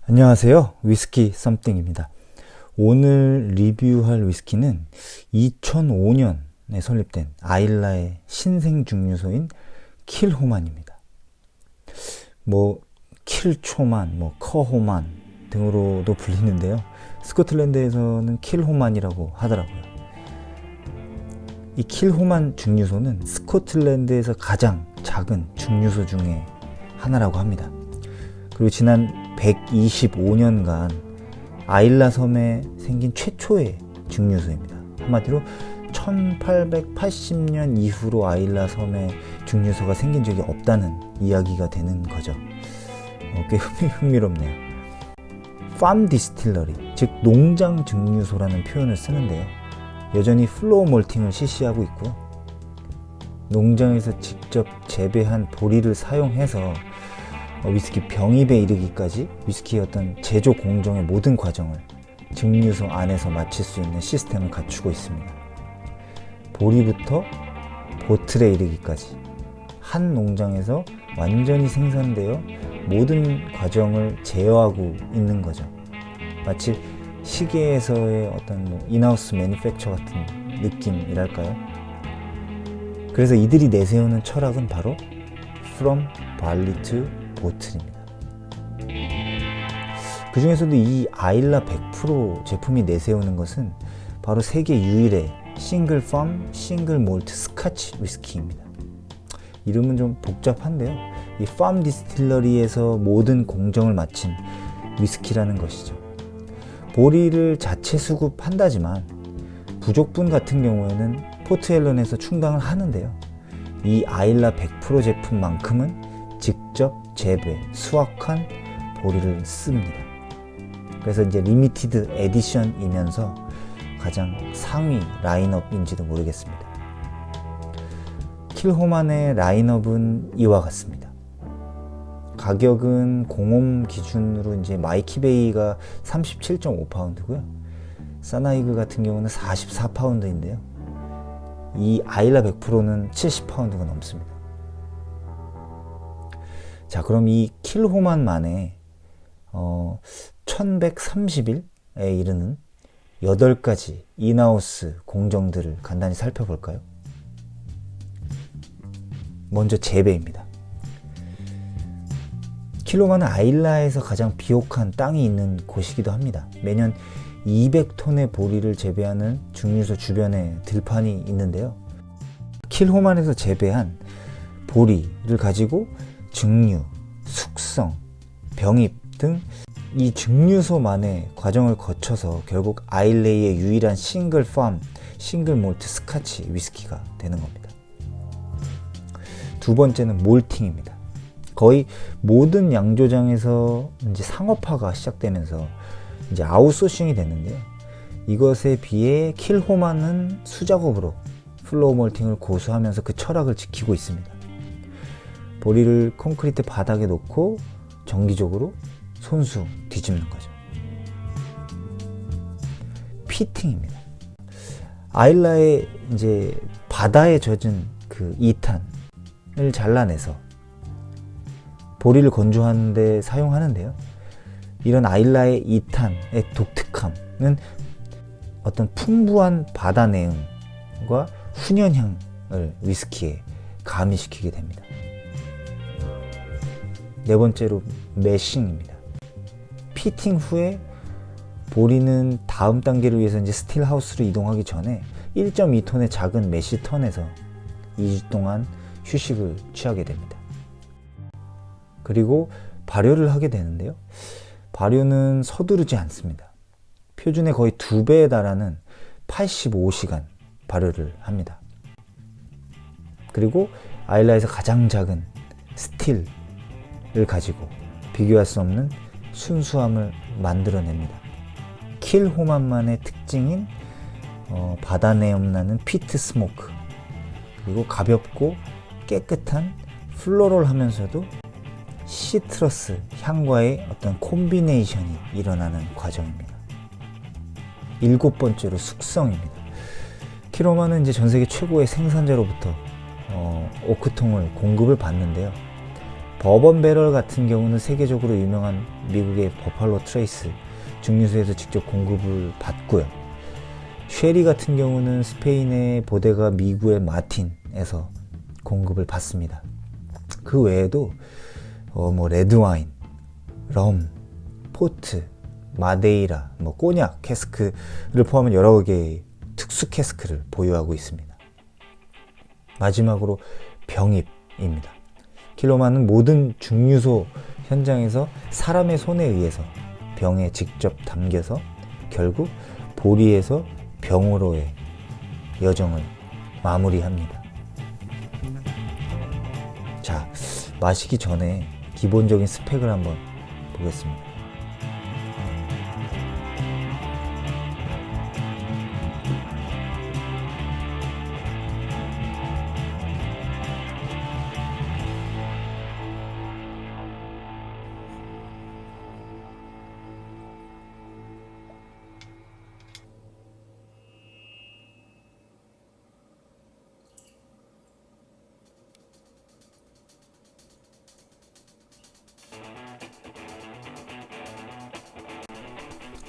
안녕하세요. 위스키 썸띵입니다. 오늘 리뷰할 위스키는 2005년에 설립된 아일라의 신생 증류소인 킬호만입니다. 킬초만, 커호만 등으로도 불리는데요. 스코틀랜드에서는 킬호만이라고 하더라고요. 이 킬호만 증류소는 스코틀랜드에서 가장 작은 증류소 중에 하나라고 합니다. 그리고 지난 125년간 아일라 섬에 생긴 최초의 증류소입니다. 한마디로 1880년 이후로 아일라 섬에 증류소가 생긴 적이 없다는 이야기가 되는 거죠. 꽤 흥미롭네요. 팜 디스틸러리, 즉 농장 증류소라는 표현을 쓰는데요. 여전히 플로우 몰팅을 실시하고 있고요. 농장에서 직접 재배한 보리를 사용해서 위스키 병입에 이르기까지 위스키의 어떤 제조 공정의 모든 과정을 증류소 안에서 마칠 수 있는 시스템을 갖추고 있습니다. 보리부터 보틀에 이르기까지 한 농장에서 완전히 생산되어 모든 과정을 제어하고 있는 거죠. 마치 시계에서의 어떤 인하우스 매니팩처 같은 느낌이랄까요? 그래서 이들이 내세우는 철학은 바로 From Barley to 보틀입니다. 그 중에서도 이 아일라 100% 제품이 내세우는 것은 바로 세계 유일의 싱글 팜, 싱글 몰트 스카치 위스키입니다. 이름은 좀 복잡한데요. 이 팜 디스틸러리에서 모든 공정을 마친 위스키라는 것이죠. 보리를 자체 수급한다지만 부족분 같은 경우에는 포트앨런에서 충당을 하는데요. 이 아일라 100% 제품만큼은 직접 재배, 수확한 보리를 씁니다. 그래서 이제 리미티드 에디션이면서 가장 상위 라인업인지도 모르겠습니다. 킬호만의 라인업은 이와 같습니다. 가격은 공홈 기준으로 이제 마이키베이가 37.5파운드고요. 사나이그 같은 경우는 44파운드인데요. 이 아일라 100%는 70파운드가 넘습니다. 자, 그럼 이 킬호만 만에 1130일에 이르는 8가지 인하우스 공정들을 간단히 살펴볼까요? 먼저 재배입니다. 킬호만은 아일라에서 가장 비옥한 땅이 있는 곳이기도 합니다. 매년 200톤의 보리를 재배하는 증류소 주변에 들판이 있는데요. 킬호만에서 재배한 보리를 가지고 증류, 숙성, 병입 등 이 증류소만의 과정을 거쳐서 결국 아일레이의 유일한 싱글 팜, 싱글 몰트 스카치 위스키가 되는 겁니다. 두 번째는 몰팅입니다. 거의 모든 양조장에서 이제 상업화가 시작되면서 이제 아웃소싱이 됐는데요. 이것에 비해 킬호만은 수작업으로 플로우 몰팅을 고수하면서 그 철학을 지키고 있습니다. 보리를 콘크리트 바닥에 놓고 정기적으로 손수 뒤집는 거죠. 피팅입니다. 아일라의 이제 바다에 젖은 그 이탄을 잘라내서 보리를 건조하는 데 사용하는데요. 이런 아일라의 이탄의 독특함은 어떤 풍부한 바다 내음과 훈연향을 위스키에 가미시키게 됩니다. 네 번째로 매싱입니다. 피팅 후에 보리는 다음 단계를 위해서 이제 스틸하우스로 이동하기 전에 1.2톤의 작은 매시턴에서 2주 동안 휴식을 취하게 됩니다. 그리고 발효를 하게 되는데요. 발효는 서두르지 않습니다. 표준의 거의 2배에 달하는 85시간 발효를 합니다. 그리고 아일라에서 가장 작은 스틸을 가지고 비교할 수 없는 순수함을 만들어냅니다. 킬호만만의 특징인 바다 내음 나는 피트 스모크, 그리고 가볍고 깨끗한 플로럴하면서도 시트러스 향과의 어떤 콤비네이션이 일어나는 과정입니다. 7번째로 숙성입니다. 키로마는 이제 전 세계 최고의 생산자로부터 오크통을 공급을 받는데요. 버번 배럴 같은 경우는 세계적으로 유명한 미국의 버팔로 트레이스 증류소에서 직접 공급을 받고요. 쉐리 같은 경우는 스페인의 보데가 미국의 마틴에서 공급을 받습니다. 그 외에도 레드와인, 럼, 포트, 마데이라, 꼬냑, 캐스크를 포함한 여러 개의 특수 캐스크를 보유하고 있습니다. 마지막으로 병입입니다. 킬로마는 모든 증류소 현장에서 사람의 손에 의해서 병에 직접 담겨서 결국 보리에서 병으로의 여정을 마무리합니다. 자, 마시기 전에 기본적인 스펙을 한번 보겠습니다.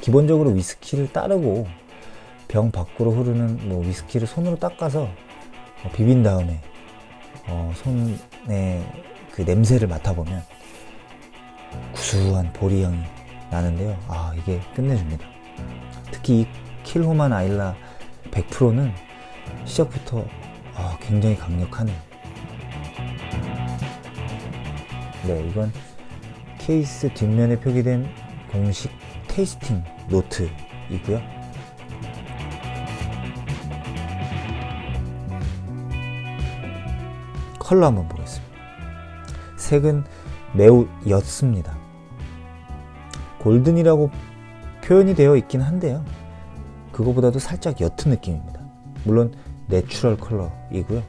기본적으로 위스키를 따르고 병 밖으로 흐르는 위스키를 손으로 닦아서 비빈 다음에 손에 그 냄새를 맡아보면 구수한 보리향이 나는데요. 이게 끝내줍니다. 특히 이 킬호만 아일라 100%는 시작부터 굉장히 강력하네요. 네, 이건 케이스 뒷면에 표기된 공식 테이스팅 노트이고요. 컬러 한번 보겠습니다. 색은 매우 옅습니다. 골든이라고 표현이 되어 있긴 한데요. 그거보다도 살짝 옅은 느낌입니다. 물론 내추럴 컬러이고요.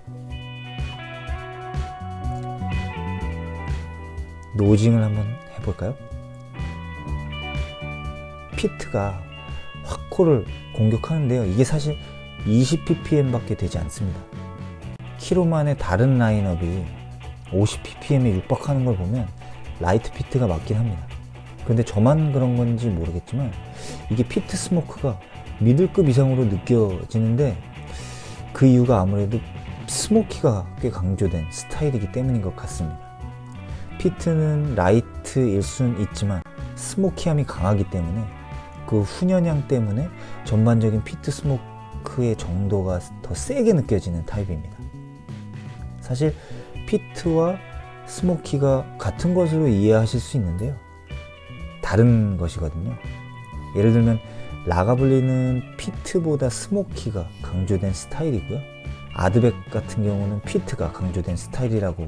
노징을 한번 해볼까요? 피트가 확 코를 공격하는데요. 이게 사실 20ppm 밖에 되지 않습니다. 키로만의 다른 라인업이 50ppm에 육박하는 걸 보면 라이트 피트가 맞긴 합니다. 그런데 저만 그런 건지 모르겠지만 이게 피트 스모크가 미들급 이상으로 느껴지는데 그 이유가 아무래도 스모키가 꽤 강조된 스타일이기 때문인 것 같습니다. 피트는 라이트일 수는 있지만 스모키함이 강하기 때문에 그 훈연향 때문에 전반적인 피트 스모크의 정도가 더 세게 느껴지는 타입입니다. 사실 피트와 스모키가 같은 것으로 이해하실 수 있는데요. 다른 것이거든요. 예를 들면 라가블리는 피트보다 스모키가 강조된 스타일이고요. 아드백 같은 경우는 피트가 강조된 스타일이라고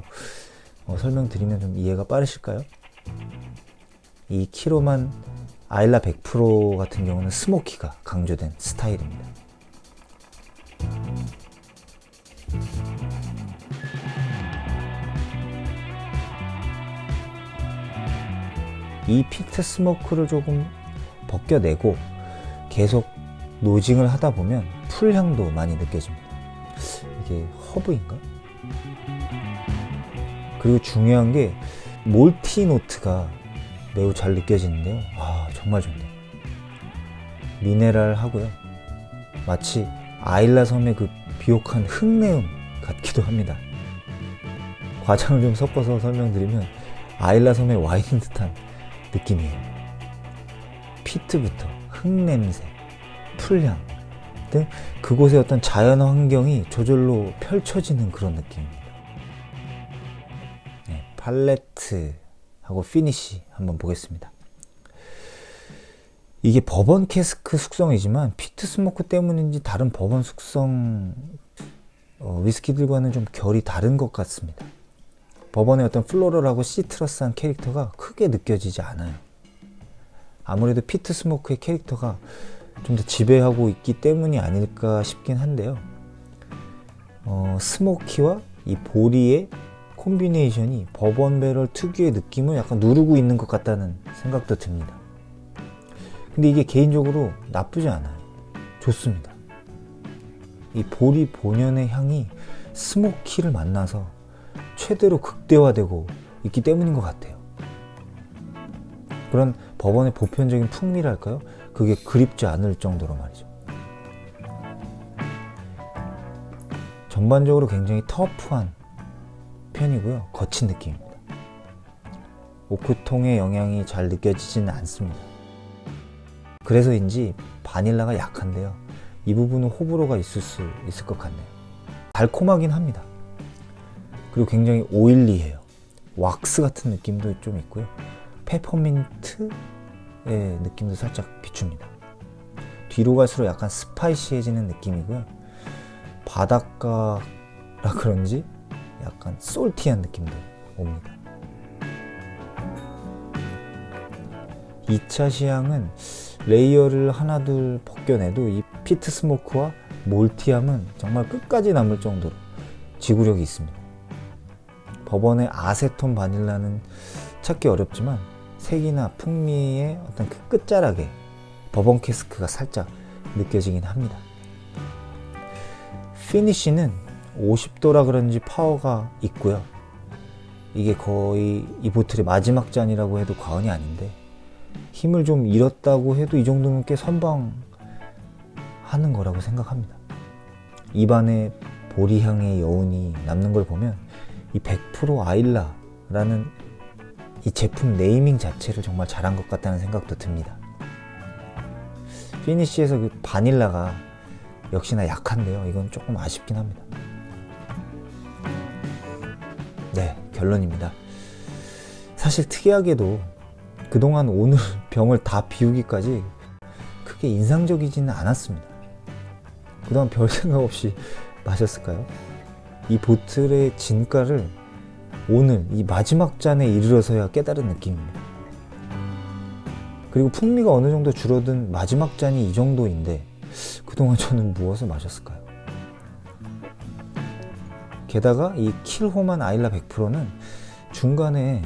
설명드리면 좀 이해가 빠르실까요? 이 키로만 아일라 100% 같은 경우는 스모키가 강조된 스타일입니다. 이 피트 스모크를 조금 벗겨내고 계속 노징을 하다 보면 풀향도 많이 느껴집니다. 이게 허브인가? 그리고 중요한 게 몰티 노트가 매우 잘 느껴지는데요. 정말 좋네요. 미네랄하고요. 마치 아일라 섬의 그 비옥한 흙내음 같기도 합니다. 과장을 좀 섞어서 설명드리면 아일라 섬의 와인인 듯한 느낌이에요. 피트부터 흙냄새, 풀향 등 그곳의 어떤 자연 환경이 저절로 펼쳐지는 그런 느낌입니다. 네, 팔레트하고 피니쉬 한번 보겠습니다. 이게 버번 캐스크 숙성이지만 피트 스모크 때문인지 다른 버번 숙성 위스키들과는 좀 결이 다른 것 같습니다. 버번의 어떤 플로럴하고 시트러스한 캐릭터가 크게 느껴지지 않아요. 아무래도 피트 스모크의 캐릭터가 좀 더 지배하고 있기 때문이 아닐까 싶긴 한데요. 스모키와 이 보리의 콤비네이션이 버번 배럴 특유의 느낌을 약간 누르고 있는 것 같다는 생각도 듭니다. 근데 이게 개인적으로 나쁘지 않아요. 좋습니다. 이 보리 본연의 향이 스모키를 만나서 최대로 극대화되고 있기 때문인 것 같아요. 그런 버번의 보편적인 풍미랄까요? 그게 그립지 않을 정도로 말이죠. 전반적으로 굉장히 터프한 편이고요. 거친 느낌입니다. 오크통의 영향이 잘 느껴지지는 않습니다. 그래서인지 바닐라가 약한데요. 이 부분은 호불호가 있을 수 있을 것 같네요. 달콤하긴 합니다. 그리고 굉장히 오일리해요. 왁스 같은 느낌도 좀 있고요. 페퍼민트의 느낌도 살짝 비춥니다. 뒤로 갈수록 약간 스파이시해지는 느낌이고요. 바닷가라 그런지 약간 솔티한 느낌도 옵니다. 2차 시향은 레이어를 하나둘 벗겨내도 이 피트 스모크와 몰티함은 정말 끝까지 남을 정도로 지구력이 있습니다. 버번의 아세톤 바닐라는 찾기 어렵지만 색이나 풍미의 어떤 그 끝자락에 버번 캐스크가 살짝 느껴지긴 합니다. 피니쉬는 50도라 그런지 파워가 있고요. 이게 거의 이 보틀의 마지막 잔이라고 해도 과언이 아닌데 힘을 좀 잃었다고 해도 이 정도면 꽤 선방하는 거라고 생각합니다. 입안에 보리향의 여운이 남는 걸 보면 이 100% 아일라라는 이 제품 네이밍 자체를 정말 잘한 것 같다는 생각도 듭니다. 피니쉬에서 그 바닐라가 역시나 약한데요. 이건 조금 아쉽긴 합니다. 네, 결론입니다. 사실 특이하게도 그동안 오늘 병을 다 비우기까지 크게 인상적이지는 않았습니다. 그동안 별 생각 없이 마셨을까요? 이 보틀의 진가를 오늘 이 마지막 잔에 이르러서야 깨달은 느낌입니다. 그리고 풍미가 어느 정도 줄어든 마지막 잔이 이 정도인데 그동안 저는 무엇을 마셨을까요? 게다가 이 킬호만 아일라 100%는 중간에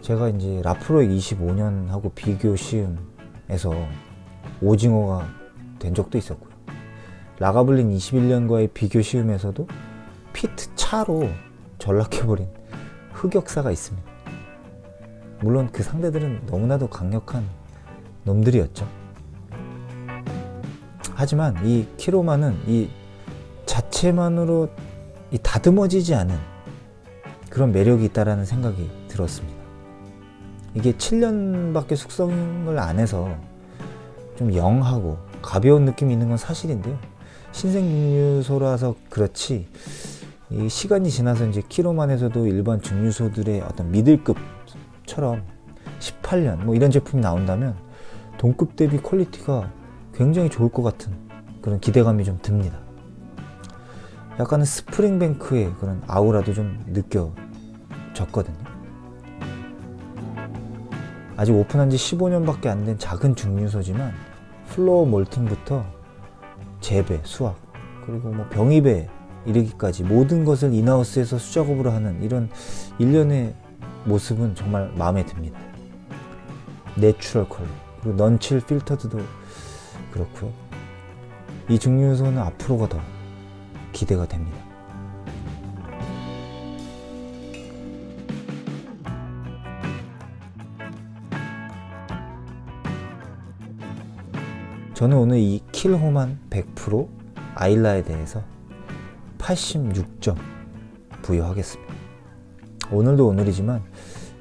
제가 이제 라프로익 25년하고 비교 시음에서 오징어가 된 적도 있었고요. 라가블린 21년과의 비교 시음에서도 피트 차로 전락해버린 흑역사가 있습니다. 물론 그 상대들은 너무나도 강력한 놈들이었죠. 하지만 이 키로만은 이 자체만으로 이 다듬어지지 않은 그런 매력이 있다라는 생각이 들었습니다. 이게 7년밖에 숙성을 안 해서 좀 영하고 가벼운 느낌이 있는 건 사실인데요. 신생증류소라서 그렇지 이 시간이 지나서 이제 키로만에서도 일반 증류소들의 어떤 미들급처럼 18년 뭐 이런 제품이 나온다면 동급 대비 퀄리티가 굉장히 좋을 것 같은 그런 기대감이 좀 듭니다. 약간은 스프링뱅크의 그런 아우라도 좀 느껴졌거든요. 아직 오픈한 지 15년밖에 안 된 작은 증류소지만 플로어 몰팅부터 재배, 수확, 그리고 뭐 병입에 이르기까지 모든 것을 인하우스에서 수작업으로 하는 이런 일련의 모습은 정말 마음에 듭니다. 내추럴 컬러, 그리고 넌칠 필터드도 그렇고요. 이 증류소는 앞으로가 더 기대가 됩니다. 저는 오늘 이 킬호만 100% 아일라에 대해서 86점 부여하겠습니다. 오늘도 오늘이지만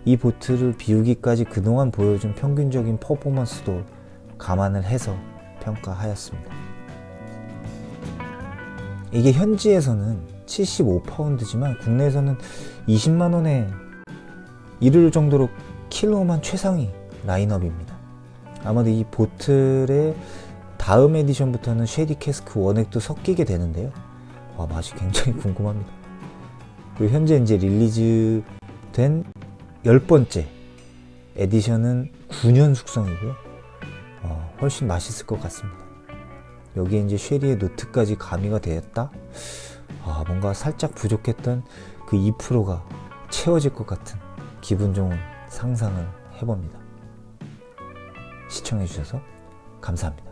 이 보트를 비우기까지 그동안 보여준 평균적인 퍼포먼스도 감안을 해서 평가하였습니다. 이게 현지에서는 75파운드지만 국내에서는 20만원에 이를 정도로 킬호만 최상위 라인업입니다. 아마도 이 보틀의 다음 에디션부터는 쉐디 캐스크 원액도 섞이게 되는데요. 와, 맛이 굉장히 궁금합니다. 그리고 현재 이제 릴리즈된 10번째 에디션은 9년 숙성이고요. 훨씬 맛있을 것 같습니다. 여기에 이제 쉐리의 노트까지 가미가 되었다? 뭔가 살짝 부족했던 그 2%가 채워질 것 같은 기분 좋은 상상을 해봅니다. 시청해주셔서 감사합니다.